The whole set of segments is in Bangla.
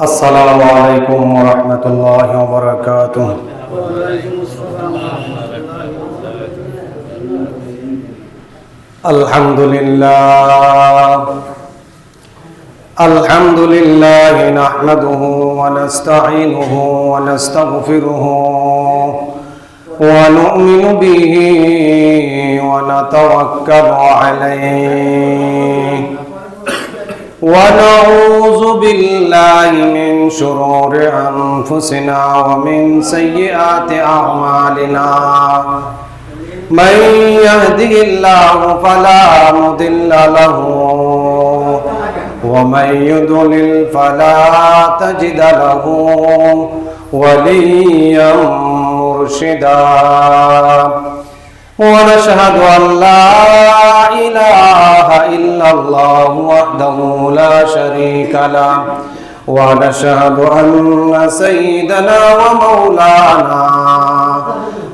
السلام عليكم ورحمة الله وبركاته. الحمد لله نحمده ونستعينه ونستغفره ونؤمن به ونتوكل عليه ونعوذ بالله من شرور أنفسنا ومن سيئات أعمالنا من يهده الله فلا مضل له ومن يضلل فلا تجد له وليا مرشدا ونشهد أن لا إله إلا الله وحده لا شريك له ونشهد أن سيدنا ومولانا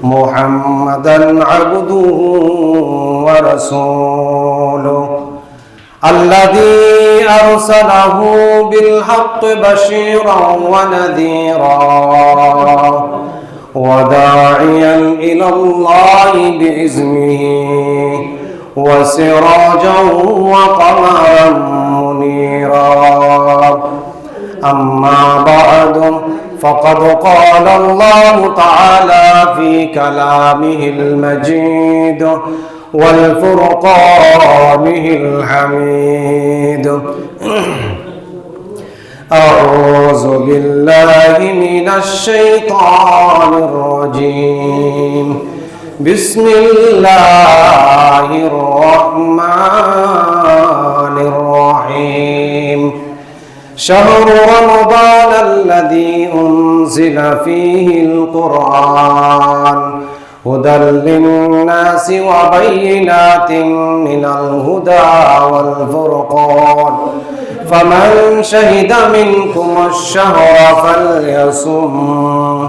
محمدا عبده ورسوله الذي أرسله بالحق بشيرا ونذيرا وداعيا إلى الله بإذنه وسراجا وقمرا منيرا أما بعد فقد قال الله تعالى في كلامه المجيد والفرقانه الحميد أعوذ بالله من الشيطان الرجيم بسم الله الرحمن الرحيم شهر رمضان الذي أنزل فيه القرآن هدى للناس وبينات من الهدى والفرقان فمن شهد منكم الشهر فليصم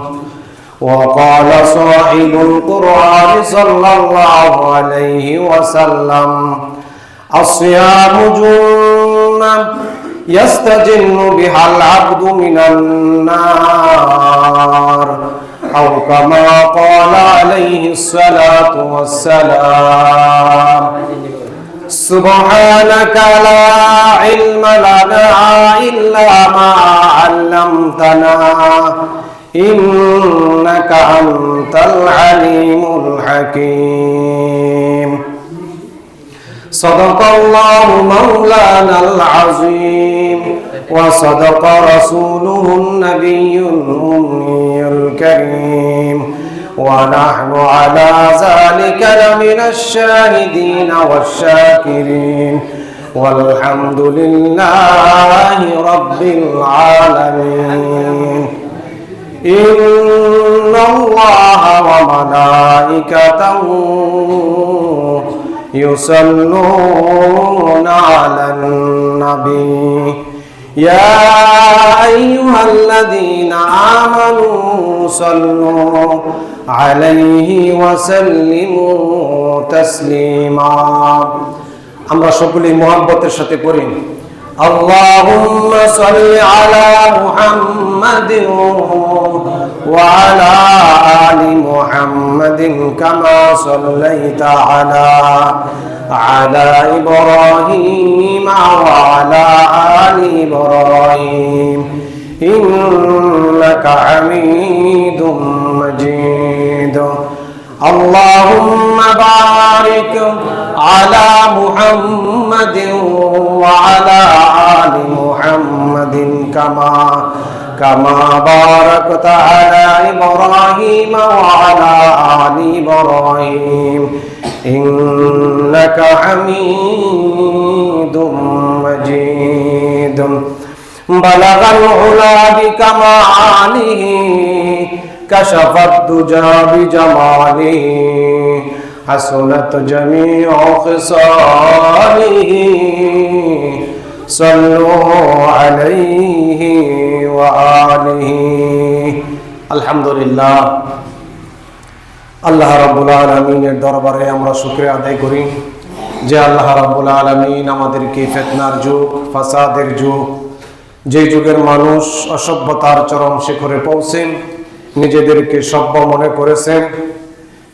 وقال صاحب القرآن صلى الله عليه وسلم الصيام جنة يستجن بها العبد من النار أو كما قال عليه الصلاة والسلام سبحانك لا علم لنا إلا ما علمتنا إنك أنت العليم الحكيم صدق الله مولانا العظيم وصدق رسوله النبي الأمي الكريم ونحن على ذلك لمن الشاهدين والشاكرين والحمد لله رب العالمين إن الله وملائكته يصلون على النبي يا أيها الذين آمنوا صلوا عليه وسلموا تسليما আমরা সকলেই মুহাব্বতের সাথে পড়ি اللهم صل على محمد وعلى آل محمد كما صليت على إبراهيم وعلى آل إبراهيم إنك حميد مجيد اللهم بارك على محمد وعلى آل محمد كما باركت على إبراهيم وعلى آل إبراهيم إنك حميد مجيد بلغ العلا بكماله كشفت دجى بجماله حسنت جميع خصاله صلوا عليه وآله الحمد لله আল্লাহ রাব্বুল আলামিনের দরবারে আমরা শুকরিয়া আদায় করি যে আল্লাহ রাব্বুল আলামিন আমাদেরকে ফিতনার যুগ, ফাসাদের যুগ, যে যুগের মানুষ অসভ্যতার চরম শিখরে পৌঁছেন, নিজেদেরকে সভ্য মনে করেছেন,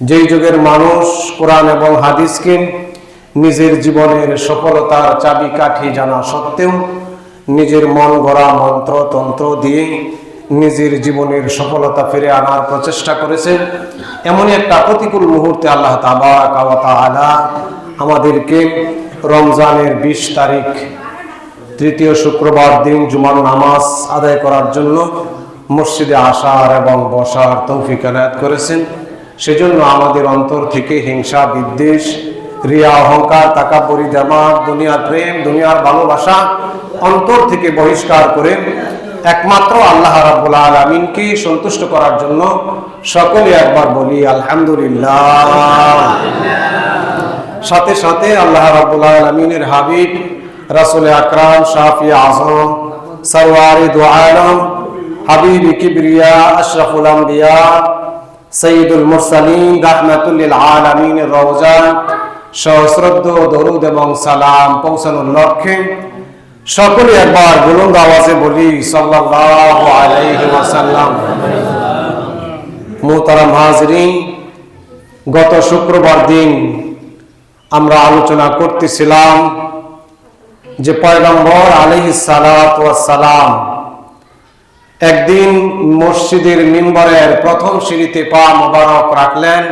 যেই যুগের মানুষ কোরআন এবং হাদিসকে নিজের জীবনের সফলতার চাবিকাঠি জানা সত্ত্বেও নিজের মন গড়া মন্ত্র তন্ত্র দিয়ে নিজের জীবনের সফলতা ফিরে আনার প্রচেষ্টা করেছেন, এমনই একটা প্রতিকূল মুহূর্তে আল্লাহ তাবারাকা ওয়া তাআলা আমাদেরকে রমজানের 20 তারিখ তৃতীয় শুক্রবার দিন জুমার নামাজ আদায় করার জন্য মসজিদে আসার এবং বসার তৌফিক এনায়েত করেছেন। সেজন্য আমাদের অন্তর থেকে হিংসা, বিদ্বেষ, রিয়া, অহংকার, তাকাব্বুরি, জামাত, দুনিয়ার প্রেম, দুনিয়ার ভালোবাসা অন্তর থেকে বহিষ্কার করে একমাত্র আল্লাহ রাব্বুল আলামিনকে সন্তুষ্ট করার জন্য সকলে একবার বলি আলহামদুলিল্লাহ। সাথে সাথে আল্লাহ রাব্বুল আলামিনের হাবিব রাসূল আকরাম শাফি আযম সরওয়ারে দু আলম হাবিব কিবরিয়া আশরাফুল আম্বিয়া সৈয়দুল মুরসালিন রাহমাতুল লিল আলামিনের রওজা সহস্রদ্ধ দরুদ এবং সালাম পৌঁছানোর লক্ষ্যে সকলে একবার বুলন্দ আওয়াজে বলি সাল্লাল্লাহু আলাইহি ওয়াসাল্লাম। মুহতারাম হাজরিন, গত শুক্রবার দিন আমরা আলোচনা করতেছিলাম যে পয়গম্বর আলাইহিস সালাতু ওয়াস সালাম একদিন মসজিদের মিম্বরের প্রথম সিঁড়িতে পা মোবারক রাখলেন,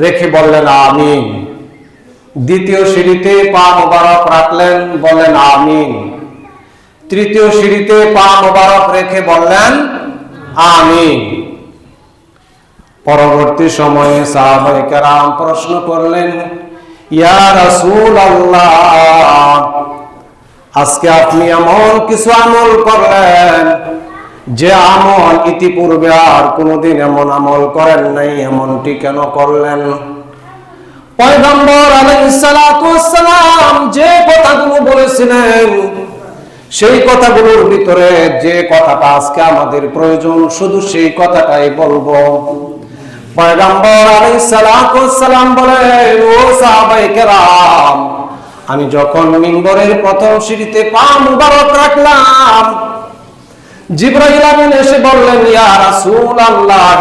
রেখে বললেন আমিন। দ্বিতীয় সিঁড়িতে পা মোবারক রাখলেন, বললেন আমিন। তৃতীয় সিঁড়িতে পা মোবারক রেখে বললেন আমিন। পরবর্তী সময়ে সাহাবায়ে কেরাম প্রশ্ন করলেন, ইয়া রাসূলুল্লাহ, আজকে আপনি এমন কিছু আমল করলেন যে আমল ইতিপূর্বে আর কোনোদিন এমন আমল করেন নাই, এমনটি কেন করলেন? পয়গম্বর আলাইহিস সালাতু ওয়াস সালাম যে কথাগুলো বলেছিলেন সেই কথাগুলোর ভিতরে যে কথাটা আজকে আমাদের প্রয়োজন শুধু সেই কথাটাই বলবো। পয়গম্বর আলাইহিস সালাতু ওয়াস সালাম বলেন, ও সাহাবায়ে কেরাম, আমি যখন মিম্বরের প্রথম সিঁড়িতে পা মুবারক রাখলাম, জিবরাইল আমিন এসে বললেন, ইয়া রাসূলুল্লাহ,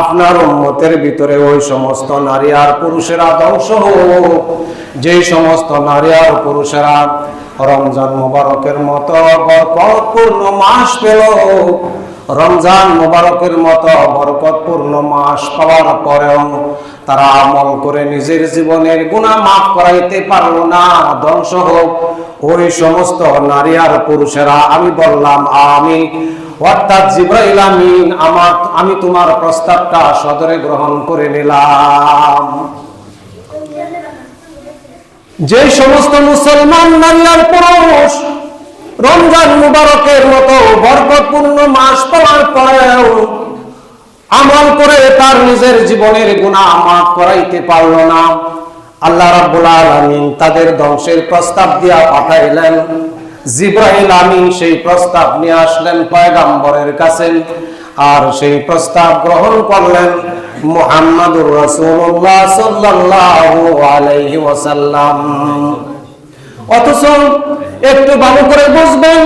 আপনার উম্মতের ভিতরে ওই সমস্ত নারী আর পুরুষেরা ধ্বংস হোক যে সমস্ত নারী আর পুরুষেরা রমজান মুবারকের মতো বরকতপূর্ণ মাস পেল, রমজান মুবারকের মতো বরকতপূর্ণ মাস পাওয়ার পরেও তারা আমল করে নিজের জীবনের গুনাহ মাফ করাইতে পারলো না, ধ্বংস হোক ওই সমস্ত নারী আর পুরুষেরা। আমি বললাম আমি, অর্থাৎ জিবরাইল আমিন আমি তোমার প্রস্তাবটা সদরে গ্রহণ করে নিলাম। যে সমস্ত মুসলমান নারী আর পুরুষ রমজান মুবারকের মতো বরকতপূর্ণ মাস পাওয়ার পরেও আমল করে তার নিজের জীবনের গুনাহ মাফ করাইতে পারলো না, আল্লাহ রাব্বুল আলামিন তাদের ধ্বংসের প্রস্তাব দিয়া পাঠাইলেন। জিবরাইল আমিন সেই প্রস্তাব নিয়ে আসলেন পয়গম্বরের কাছে, আর সেই প্রস্তাব গ্রহণ করলেন মুহাম্মাদুর রাসূলুল্লাহ সাল্লাল্লাহু আলাইহি ওয়াসাল্লাম। অথচ একটু ভালো করে বুঝবেন,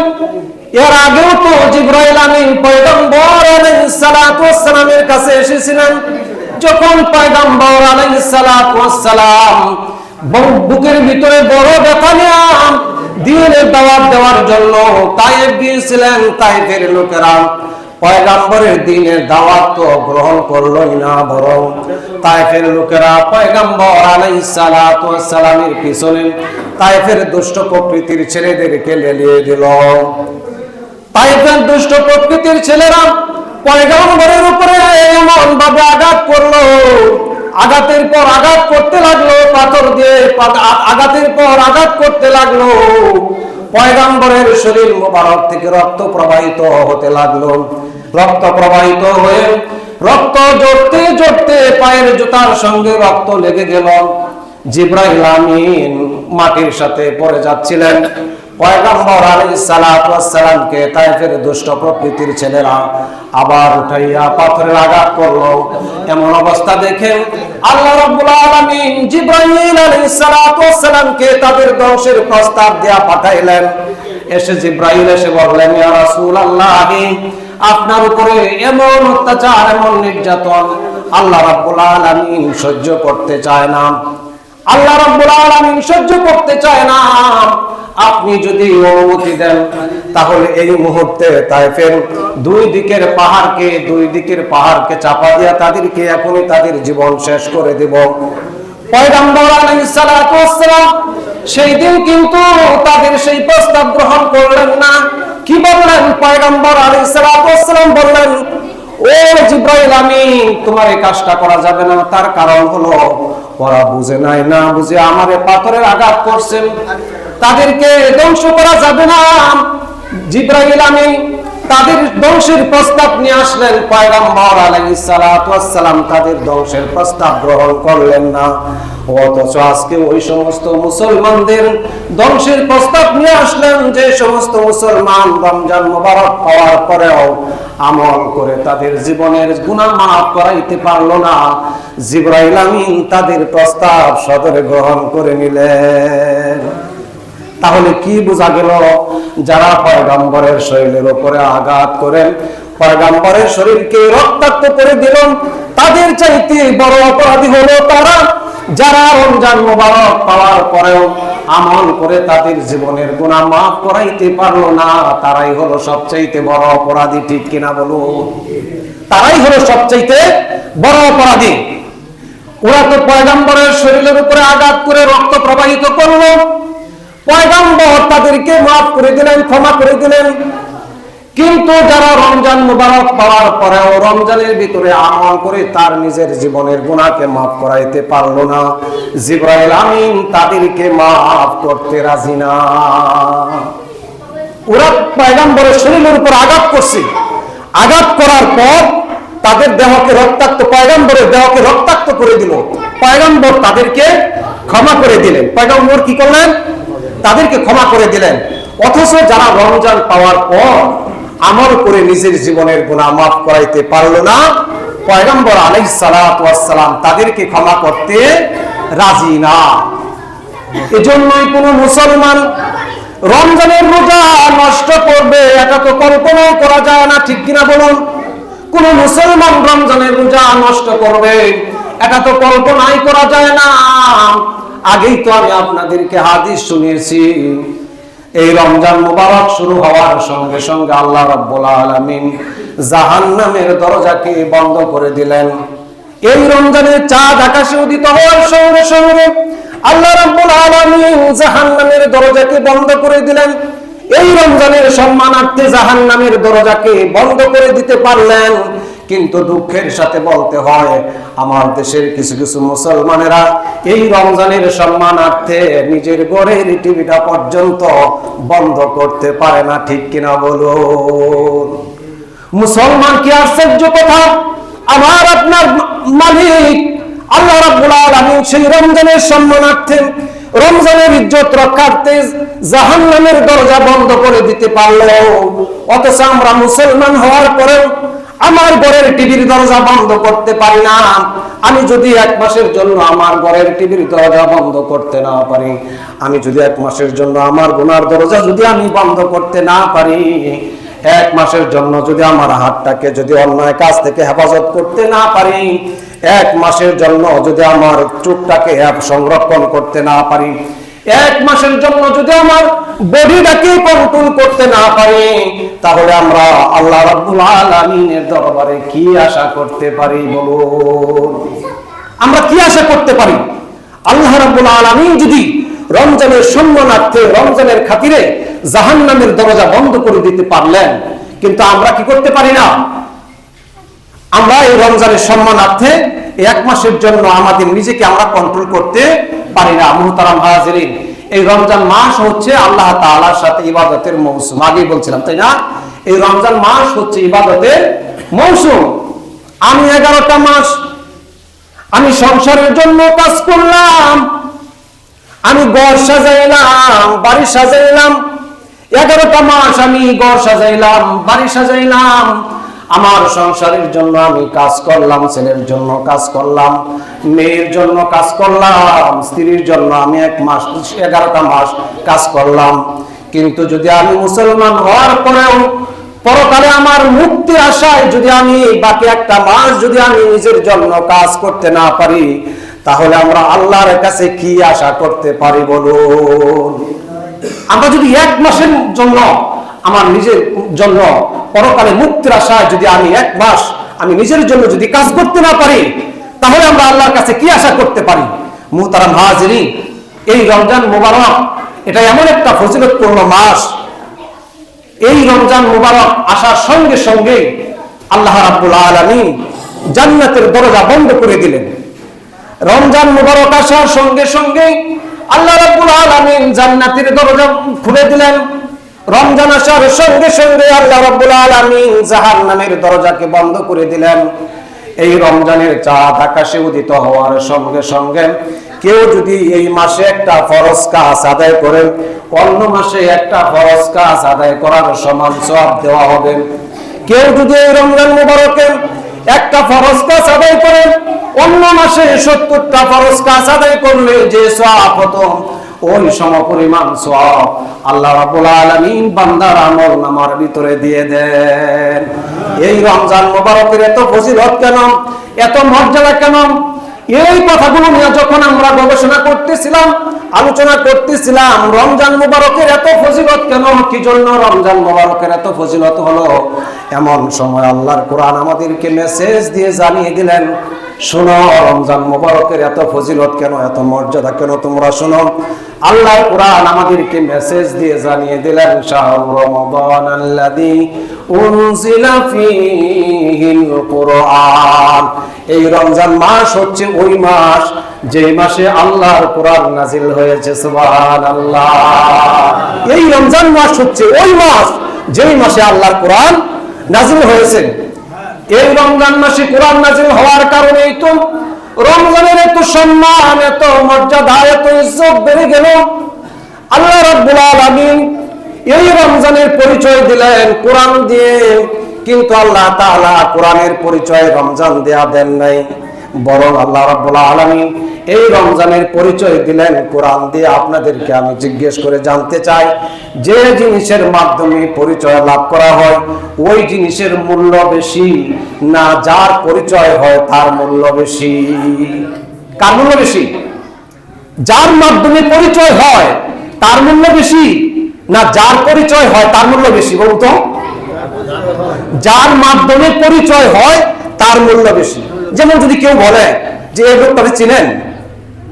এর আগেও তো জিবরাইল আমিন পয়গম্বর আলাইহিস সালাতু ওয়াস সালামের কাছে এসেছিলেন। যখন পয়গম্বর আলাইহিস সালাতু ওয়াস সালাম বুকের ভিতরে বড় ব্যথা নিয়ে দ্বীনের দাওয়াত দেওয়ার জন্য তায়েফ গিয়েছিলেন, তায়েফের লোকেরা পয়গম্বরের দ্বীনের দাওয়াত তো গ্রহণ করলোই না, বরং তায়েফের লোকেরা পয়গম্বর আলাইহিস সালাতু ওয়াস সালামের পিছনে তায়েফের দুষ্ট প্রকৃতির ছেলেদেরকে লেলিয়ে দিল। তায়েফের দুষ্ট প্রকৃতির ছেলেরা পয়গম্বরের উপরে এমন ভাবে আঘাত করলো, আঘাতের পর আঘাত করতে লাগলো, পাথর দিয়ে আঘাতের পর আঘাত করতে লাগলো। পয়গম্বরের শরীর মোবারক থেকে রক্ত প্রবাহিত হতে লাগলো। রক্ত প্রবাহিত হয়ে রক্ত জড়তে জড়তে পায়ের জুতার সঙ্গে রক্ত লেগে গেল। জিবরাইল আমিন মাটির সাথে পড়ে যাচ্ছিলেন। পয়গম্বর আলাইহিস সালাতু ওয়াস সালামকে তায়েফের দুষ্ট প্রকৃতির ছেলেরা আবার উঠাইয়া পাথরের আঘাত করলো। এমন অবস্থা দেখে আল্লাহ রাব্বুল আলামিন জিবরাইল আলাইহিস সালাতু ওয়াস সালামকে তাদের ধ্বংসের প্রস্তাব দেয়া পাঠাইলেন। এসে জিবরাইল এসে বললেন, ইয়া রাসূলুল্লাহ, আপনার উপরে এমন অত্যাচার, এমন নির্যাতন আল্লাহ রাব্বুল আলামিন সহ্য করতে চায় না। আল্লাহ রাব্বুল আলামিন সহ্য করতে চায় না। আপনি যদি অনুমতি দেন তাহলে এই মুহূর্তে তায়েফের দুই দিকের পাহাড়কে চাপা দিয়া তাদেরকে এখনই তাদের জীবন শেষ করে দেব। পয়গম্বর আলাইহিস সালাতু ওয়াস সালাম সেই দিন কিন্তু তাদের সেই প্রস্তাব গ্রহণ করলেন না। কি বললেন? পয়গম্বর আলাইহিস সালাতু ওয়াস সালাম বললেন, ও জিবরাইল আমিন, তোমার এই কাজটা করা যাবে না। তার কারণ হলো ওরা বুঝে নাই, না বুঝে আমারে পাথরের আঘাত করছেন, তাদেরকে ধ্বংস করা যাবে না। জিবরাইল আমিন তাদের ধ্বংসের প্রস্তাব নিয়ে আসলেন। পয়গম্বর আলাইহিস সালাতু ওয়াস সালাম তাদের ধ্বংসের প্রস্তাব গ্রহণ করলেন না। অথচ আজকে ওই সমস্ত মুসলমানদের ধ্বংসের প্রস্তাব নিয়ে আসলেন যে সমস্ত মুসলমান রমজান মুবারক পাওয়ার পরেও আমল করে তাদের জীবনের গুনাহ মাফ করাইতে পারলো না। জিবরাইল আমিন তাদের প্রস্তাব সদরে গ্রহণ করে নিলেন। তাহলে কি বোঝা গেল? যারা পয়গম্বরের শরীরের উপরে আঘাত করেন, পয়গম্বরের শরীরকে রক্তাক্ত করে দিলেন, তাদের চাইতে বড় অপরাধী হলো তারা যারা রমজান মুবারক পাওয়ার পরেও আমল করে তাদের জীবনের গুনাহ মাফ করাইতে পারলো না। তারাই হলো সবচাইতে বড় অপরাধী। ঠিক কিনা বলুন? তারাই হলো সবচাইতে বড় অপরাধী। ওরা তো পয়গম্বরের শরীরের উপরে আঘাত করে রক্ত প্রবাহিত করলো, পয়গম্বর তাদেরকে মাফ করে দিলেন, ক্ষমা করে দিলেন। কিন্তু যারা রমজান মুবারক পাওয়ার পরেও রমজানের ভিতরে আমল করে তার নিজের জীবনের গুনাহকে মাফ করাইতে পারলো না, জিবরাইল আমিন তাদেরকে মাফ করতে রাজি না। ওরা পয়গম্বরের শরীরের উপর আঘাত করছে, আঘাত করার পর তাদের দেহকে রক্তাক্ত, পয়গম্বরের দেহকে রক্তাক্ত করে দিল। পয়গম্বর তাদেরকে ক্ষমা করে দিলেন। পয়গম্বর কি করলেন? তাদেরকে ক্ষমা করে দিলেন। অথচ যারা রমজান পাওয়ার পর আমল করে নিজের জীবনের গুনাহ মাফ করাইতে পারলো না, পয়গম্বর আলাইহিস সালাতু ওয়াস সালাম তাদেরকে ক্ষমা করতে রাজি না। এজন্যই কোন মুসলমান রমজানের রোজা নষ্ট করবে এটা তো কল্পনা করা যায় না। ঠিক কিনা বলুন? কোন মুসলমান রমজানের রোজা নষ্ট করবে এটা তো কল্পনাই করা যায় না। আগেই তো আমি আপনাদেরকে হাদিস শুনিয়েছি, এই রমজান মুবারক শুরু হওয়ার সঙ্গে সঙ্গে আল্লাহ রাব্বুল আলামিন জাহান্নামের দরজাকে বন্ধ করে দিলেন। এই রমজানের চাঁদ আকাশে উদিত হওয়ার সঙ্গে সঙ্গে আল্লাহ রাব্বুল আলামিন জাহান্নামের দরজাকে বন্ধ করে দিলেন। এই রমজানের সম্মানার্থে জাহান্নামের দরজাকে বন্ধ করে দিতে পারলেন। কিন্তু দুঃখের সাথে বলতে হয়, আমার দেশের কিছু কিছু মুসলমানেরা এই রমজানের সম্মানার্থে নিজের ঘরের টিভিটা পর্যন্ত বন্ধ করতে পারে না। ঠিক কিনা বলুন? মুসলমান কি আশ্চর্য কথা! আমার আপনার মালিক আল্লাহ রাব্বুল আলামিন সেই রমজানের সম্মানার্থে, রমজানের ইজ্জত রক্ষার্থে জাহান্নামের দরজা বন্ধ করে দিতে পারলো। অথচ আমরা মুসলমান হওয়ার পরেও আমার ঘরের টিভির দরজা বন্ধ করতে পারি না। আমি যদি এক মাসের জন্য আমার ঘরের টিভির দরজা বন্ধ করতে না পারি, আমি যদি এক মাসের জন্য আমার গুনার দরজা যদি আমি বন্ধ করতে না পারি, এক মাসের জন্য যদি আমার হাতটাকে যদি অন্যায় কাজ থেকে হেফাজত করতে না পারি, এক মাসের জন্য যদি আমার চোখটাকে সংরক্ষণ করতে না পারি, এক মাসের জন্য যদি আমার বডিটাকে কন্ট্রোল করতে না পারি, তাহলে আমরা আল্লাহ রাব্বুল আলামিনের দরবারে কি আশা করতে পারি বলুন? আমরা কি আশা করতে পারি? আল্লাহ রাব্বুল আলামিন যদি রমজানের সম্মানার্থে, রমজানের খাতিরে জাহান্নামের দরজা বন্ধ করে দিতে পারলেন, কিন্তু আমরা কি করতে পারি না? আমরা এই রমজানের সম্মানার্থে এক মাসের জন্য আমাদের নিজেকে আমরা কন্ট্রোল করতে পারি না। মুহতারাম হাজিরিন, এই রমজান মাস হচ্ছে আল্লাহ তাআলার সাথে ইবাদতের মৌসুম। আগেই বলছিলাম, তাই না? এই রমজান মাস হচ্ছে ইবাদতের মৌসুম। আমি 11টা মাস আমি সংসারের জন্য কাজ করলাম, আমি ঘর সাজাইলাম, বাড়ি সাজাইলাম। 11টা মাস আমি ঘর সাজাইলাম, বাড়ি সাজাইলাম, আমার সংসারের জন্য আমি কাজ করলাম, ছেলের জন্য কাজ করলাম, মেয়ের জন্য কাজ করলাম, স্ত্রীর জন্য আমি 11টা মাস কাজ করলাম। কিন্তু যদি আমি মুসলমান হওয়ার পরেও পরকালে আমার মুক্তির আশায় যদি আমি বাকি একটা মাস যদি আমি নিজের জন্য কাজ করতে না পারি, তাহলে আমরা আল্লাহর কাছে কি আশা করতে পারি বলুন? আমরা যদি 1 মাসের জন্য আমার নিজের জন্য পরকালে মুক্তির আশায় যদি আমি 1 মাস আমি নিজের জন্য যদি কাজ করতে না পারি, তাহলে আমরা আল্লাহর কাছে কি আশা করতে পারি? মুহতারাম হাজিরিন, এই রমজান মুবারক এটা এমন একটা ফজিলতপূর্ণ মাস। এই রমজান মুবারক আসার সঙ্গে সঙ্গে আল্লাহ রাব্বুল আলামিন জান্নাতের দরজা বন্ধ করে দিলেন। রমজান মুবারক আসার সঙ্গে সঙ্গে আল্লাহ রাব্বুল আলামিন জান্নাতের দরজা খুলে দিলেন। রমজান আসার সঙ্গে সঙ্গে আল্লাহ রাব্বুল আলামিন জাহান্নামের দরজাকে বন্ধ করে দিলেন। এই রমজানের চাঁদ আকাশে উদিত হওয়ার সঙ্গে সঙ্গে কেউ যদি এই মাসে একটা ফরজ কাজ আদায় করে, অন্য মাসে একটা ফরজ কাজ আদায় করার সমান সওয়াব দেওয়া হবে। কেউ যদি এই রমজান মুবারকে একটা ফরজ কাজ আদায় করে, অন্য মাসে 70টা ফরজ কাজ আদায় করলে যে সওয়াব হতো, ওই সমপরিমাণ সওয়াব আল্লাহ রাব্বুল আলামিন বান্দার আমলনামার ভিতরে দিয়ে দেন। এই রমজান মুবারকের এত ফজিলত কেন, এত মর্যাদা কেন? এই কথাগুলো নিয়ে যখন আমরা গবেষণা করতেছিলাম, আলোচনা করতেছিলাম, রমজান মুবারকের এত ফজিলত কেন, কি জন্য রমজান মুবারকের এত ফজিলত হলো, এমন সময় আল্লাহর কোরআন আমাদেরকে মেসেজ দিয়ে জানিয়ে দিলেন, শোনো রমজান মুবারকের এত ফজিলত কেন, এত মর্যাদা কেন, তোমরা শোনো। আল্লাহর কোরআন আমাদেরকে মেসেজ দিয়ে জানিয়ে দিলেন, শাহরু রমাদানাল্লাযী উনজিলা ফীহিল কুরআন। এই রমজান মাস হচ্ছে ওই মাস যে মাসে আল্লাহর কোরআন নাজিল হয়েছে। সুবহানাল্লাহ। এই রমজান মাস হচ্ছে ওই মাস যেই মাসে আল্লাহর কোরআন নাজিল হয়েছে। এই রমজান মাসে কোরআন নাজিল হওয়ার কারণেই তো রমজানের এত সম্মান, এত মর্যাদা, এত ইজ্জত বেড়ে গেল। আল্লাহ রাব্বুল আলামিন এই রমজানের পরিচয় দিলেন কোরআন দিয়ে, কিন্তু আল্লাহ তাআলা কোরআনের পরিচয় রমজান দেয়া দেন নাই, বরং আল্লাহ রাব্বুল আলামিন এই রমজানের পরিচয় দিলেন কোরআন দিয়ে। আপনাদেরকে আমি জিজ্ঞেস করে জানতে চাই, যে জিনিসের মাধ্যমে পরিচয় লাভ করা হয় ওই জিনিসের মূল্য বেশি না যার পরিচয় হয় তার মূল্য বেশি? কার মূল্য বেশি? যার মাধ্যমে পরিচয় হয় তার মূল্য বেশি না যার পরিচয় হয় তার মূল্য বেশি? বলুন তো। যার মাধ্যমে পরিচয় হয় তার মূল্য বেশি। যেমন যদি কেউ বলে যে এই লোকটাকে চিনেন,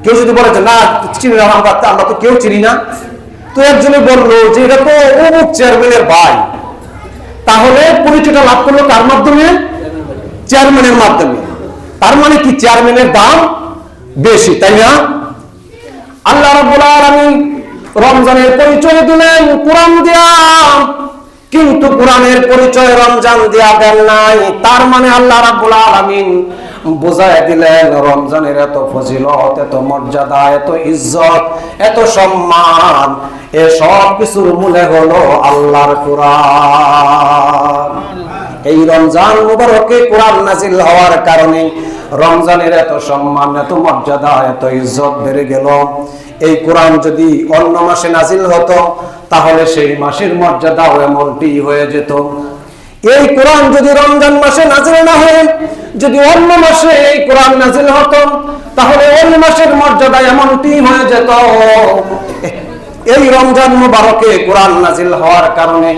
কেউ যদি বলে যে না চিনি না, আমরা তো কেউ চিনি না, তো একজনে বললো যে এটা তো অমুক চেয়ারম্যানের ভাই, তাহলে পরিচয়টা লাভ করলো কার মাধ্যমে? চেয়ারম্যানের মাধ্যমে। তার মানে কি চেয়ারম্যানের দাম বেশি, তাই না? আল্লাহ রাব্বুল আলামিন রমজানের পরিচয় দিলেন কোরআন দিয়া, কিন্তু কোরআনের পরিচয় রমজান দিয়া দেন নাই। তার মানে আল্লাহ রাব্বুল আলামিন বুঝায় দিলেন রমজানের এত ফজিলত, এত মর্যাদা, এত ইজ্জত, এত সম্মান, এসব কিছুর মূলে হলো আল্লাহর কোরআন। এই রমজান মুবারকে কোরআন নাজিল হওয়ার কারণে রমজানের এত সম্মান, এত মর্যাদা, এত ইজ্জত বেড়ে গেল। এই কোরআন যদি অন্য মাসে নাজিল হতো তাহলে সেই মাসের মর্যাদাও এমনটি হয়ে যেত। এই কোরআন যদি রমজান মাসে নাজিল না হয়ে যদি অন্য মাসে এই কোরআন নাজিল হতো তাহলে ওই মাসের মর্যাদা এমনটি হয়ে যেত। এই রমজান মুবারকে কোরআন নাজিল হওয়ার কারণে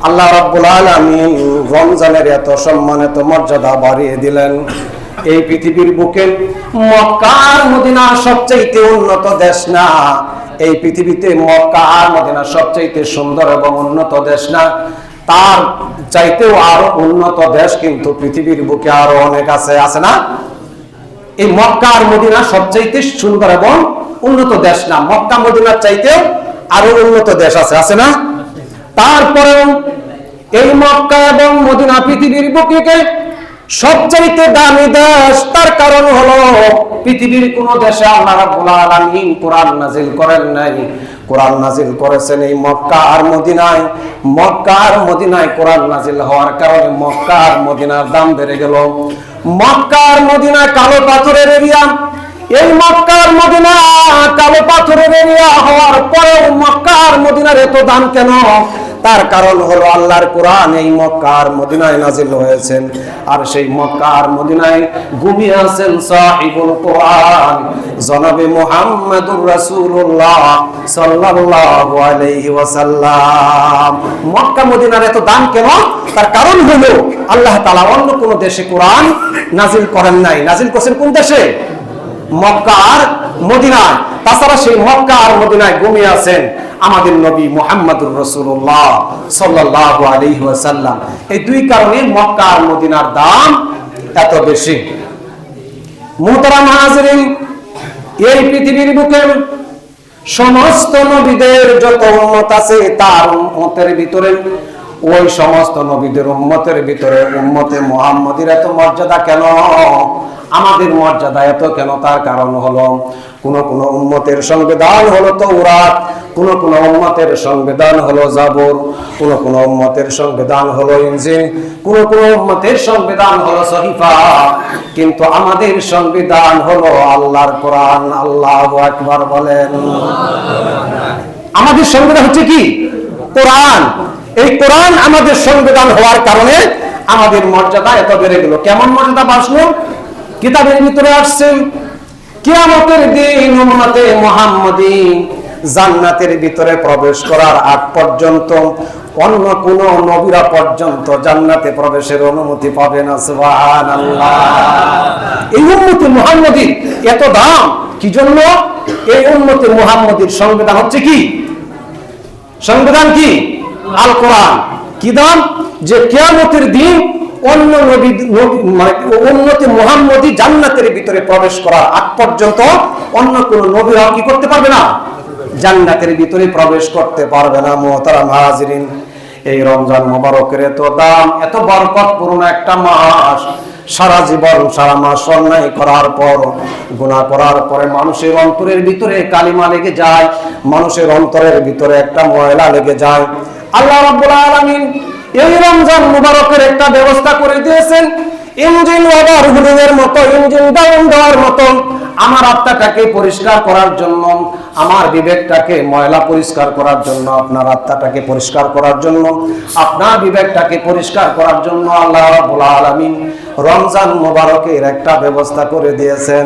আল্লাহ রাব্বুল আলামিন রমজানের এত সম্মান, এত মর্যাদা বাড়িয়ে দিলেন। এই পৃথিবীর বুকে মক্কা আর মদিনা সবচেয়ে উন্নত দেশ না? এই পৃথিবীতে মক্কা আর মদিনা সবচেয়ে সুন্দর এবং উন্নত দেশ না? তার চাইতেও আরো উন্নত দেশ কিন্তু পৃথিবীর বুকে আরো অনেক আছে, আছে না? এই মক্কা আর মদিনা সবচেয়ে সুন্দর এবং উন্নত দেশ না? মক্কা মদিনার চাইতেও আরো উন্নত দেশ আছে, আছে না? তারপরেও এই মক্কা এবং মদিনা পৃথিবীর বুকে সবচাইতে দামি দেশ। তার কারণ হলো পৃথিবীর কোন দেশে আল্লাহ রাব্বুল আলামিন কোরআন নাজিল করেন নাই। কোরআন নাজিল করেছেন এই মক্কা আর মদিনায়। মক্কা আর মদিনায় কোরআন নাজিল হওয়ার কারণে মক্কা আর মদিনার দাম বেড়ে গেল। মক্কা আর মদিনা কালো পাথরের এরিয়া। এই মক্কা আর মদিনা কালো পাথরের এরিয়া হওয়ার পরেও মক্কা আর মদিনার এত দাম কেন? তার কারণ হলো আল্লাহর কোরআন এই মক্কা আর মদিনায় নাজিল হয়েছেন। আর সেই মক্কা আর মদিনায় ঘুমিয়ে আছেন সাহিবুল কোরআন জনাবে মুহাম্মদুর রাসূলুল্লাহ সাল্লাল্লাহু আলাইহি ওয়াসাল্লাম। মক্কা মদিনার এত দাম কেন? তার কারণ হলো আল্লাহ তাআলা অন্য কোন দেশে কোরআন নাজিল করেন নাই। নাজিল করেছেন কোন দেশে? মক্কা আর মদিনায়। তাছাড়া সেই মক্কা আর মদিনায় ঘুমিয়ে আছেন আমাদের নবী মুহাম্মদুর রাসূলুল্লাহ সাল্লাল্লাহু আলাইহি ওয়াসাল্লাম। এই দুই কারণে মক্কা আর মদিনার দাম এত বেশি। মুহতারাম হাজিরিন, এই পৃথিবীর বুকে সমস্ত নবীদের যত উম্মত আছে তার উম্মতের ভিতরে ওই সমস্ত নবীদের উম্মতের ভিতরে উম্মতে মুহাম্মদের এত মর্যাদা কেন? আমাদের মর্যাদা এত কেন? তার কারণ হলো কোন কোন উম্মতের সংবিধান হলো তাওরাত, কোন কোন উম্মতের সংবিধান হলো জাবুর, কোন কোন উম্মতের সংবিধান হলো ইনজিল, কোন কোন উম্মতের সংবিধান হলো সহিফা। কিন্তু আমাদের সংবিধান হলো আল্লাহর কোরআন। আল্লাহু আকবার বলেন। আমাদের সংবিধান হচ্ছে কি? কোরআন। এই কোরআন আমাদের সংবিধান হওয়ার কারণে আমাদের মর্যাদা এত বেড়ে গেল। কেমন মর্যাদা বাড়লো? কিতাবের ভিতরে আসছে কিয়ামতের দিন উম্মতে মুহাম্মদী জান্নাতের ভিতরে প্রবেশ করার আগ পর্যন্ত অন্য কোন নবীরা পর্যন্ত জান্নাতে প্রবেশের অনুমতি পাবে না। সুবহানাল্লাহ। এই উম্মতে মুহাম্মদীর এত দাম কি জন্য? এই উম্মতে মুহাম্মদীর সংবিধান হচ্ছে কি? সংবিধান কি? আল কোরআন। কি দাম? যে কিয়ামতের দিন অন্য নবী মানে উম্মতে মুহাম্মদী জান্নাতের ভিতরে প্রবেশ করার আগ পর্যন্ত অন্য কোন নবীরা কি করতে পারবে না? জান্নাতের ভিতরে প্রবেশ করতে পারবে না। মুহতারাম হাজিরিন, এই রমজান মুবারকের এত দাম, এত বরকতপূর্ণ একটা মাস। সারা জীবন সারা মাস অন্যায় করার পর, গুনাহ করার পরে মানুষের অন্তরের ভিতরে কালিমা লেগে যায়, মানুষের অন্তরের ভিতরে একটা ময়লা লেগে যায়। আল্লাহ রাব্বুল আলামিন এই রমজান মুবারকের একটা ব্যবস্থা করে দিয়েছেন। ইঞ্জিন ওভার হুলিংয়ের মতো, ইঞ্জিন ডাউন দেওয়ার মতো আমার আত্মাটাকে পরিষ্কার করার জন্য, আমার বিবেকটাকে ময়লা পরিষ্কার করার জন্য, আপনার আত্মাটাকে পরিষ্কার করার জন্য, আপনার বিবেকটাকে পরিষ্কার করার জন্য আল্লাহ রাব্বুল আলামিন রমজান মুবারকের একটা ব্যবস্থা করে দিয়েছেন।